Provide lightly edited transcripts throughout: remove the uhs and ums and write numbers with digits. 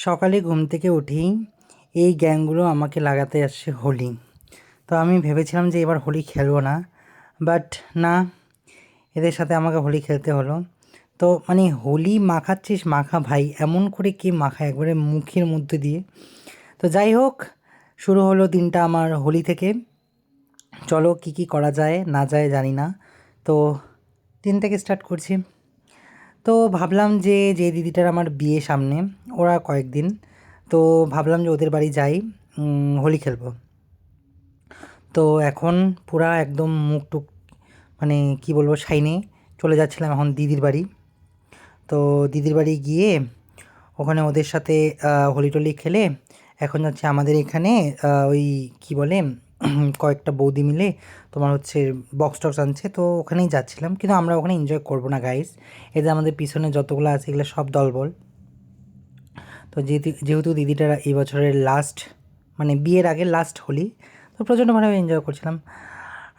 সকালে ঘুম থেকে উঠেই এই গ্যাংগুলো আমাকে লাগাতে আসছে হোলি। তো আমি ভেবেছিলাম যে এবার হোলি খেলবো না, বাট না, এদের সাথে আমাকে হোলি খেলতে হলো। তো মানে হোলি মাখাচ্ছিস মাখা ভাই, এমন করে কে মাখা একবারে মুখের মধ্যে দিয়ে। তো যাই হোক, শুরু হলো দিনটা আমার হোলি থেকে। চলো কি কি করা যায় না যায় জানি না, তো দিন থেকে স্টার্ট করছি। তো ভাবলাম যে যে দিদিটার আমার বিয়ে সামনে, ওরা কয়েকদিন, তো ভাবলাম যে ওদের বাড়ি যাই, হোলি খেলবো। তো এখন পুরা একদম মুখ টুক মানে কি বলবো শাইনে চলে যাচ্ছিলাম এখন দিদির বাড়ি। তো দিদির বাড়ি গিয়ে ওখানে ওদের সাথে হোলি টোলি খেলে এখন যাচ্ছে আমাদের এখানে ওই কি বলে কয়েকটা বৌদি মিলে তোমার হচ্ছে বক্স টক্স আনছে, তো ওখানেই যাচ্ছিলাম, কিন্তু আমরা ওখানে এনজয় করবো না গাইস। এই যে আমাদের পিছনে যতগুলো আছে এগুলো সব দলবল। তো যেহেতু দিদিটার এই বছরের লাস্ট, মানে বিয়ের আগে লাস্ট হোলি, তো প্রচণ্ডভাবে এনজয় করছিলাম।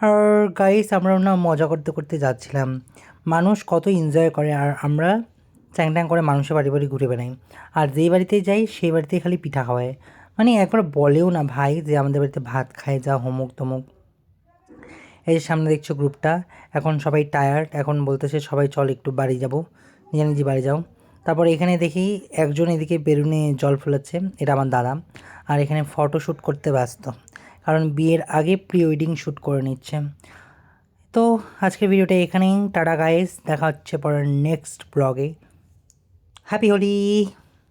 আর গাইস আমরা না মজা করতে করতে যাচ্ছিলাম। মানুষ কত এনজয় করে, আর আমরা চ্যাং ট্যাং করে মানুষের বাড়ি বাড়ি ঘুরে বেড়াই। আর যেই বাড়িতে যাই সেই বাড়িতেই খালি পিঠা খাওয়ায়, মানে একবার বলেও না ভাই যে আমাদের বাড়িতে ভাত খায় যা হমুক তমুক। এই যে সামনে দেখছো গ্রুপটা, এখন সবাই টায়ার্ড, এখন বলতেছে সবাই চল একটু বাড়ি যাব, নিজে নিজে বাড়ি যাও। তারপর এখানে দেখি একজন এদিকে বেলুনে জল ফোলাচ্ছে, এটা আমার দাদা। আর এখানে ফটো শ্যুট করতে ব্যস্ত, কারণ বিয়ের আগে প্রি ওয়েডিং শ্যুট করে নিচ্ছে। তো আজকের ভিডিওটা এখানেই, টাটা গাইস, দেখা হচ্ছে পরের নেক্সট ব্লগে। হ্যাপি হোলি।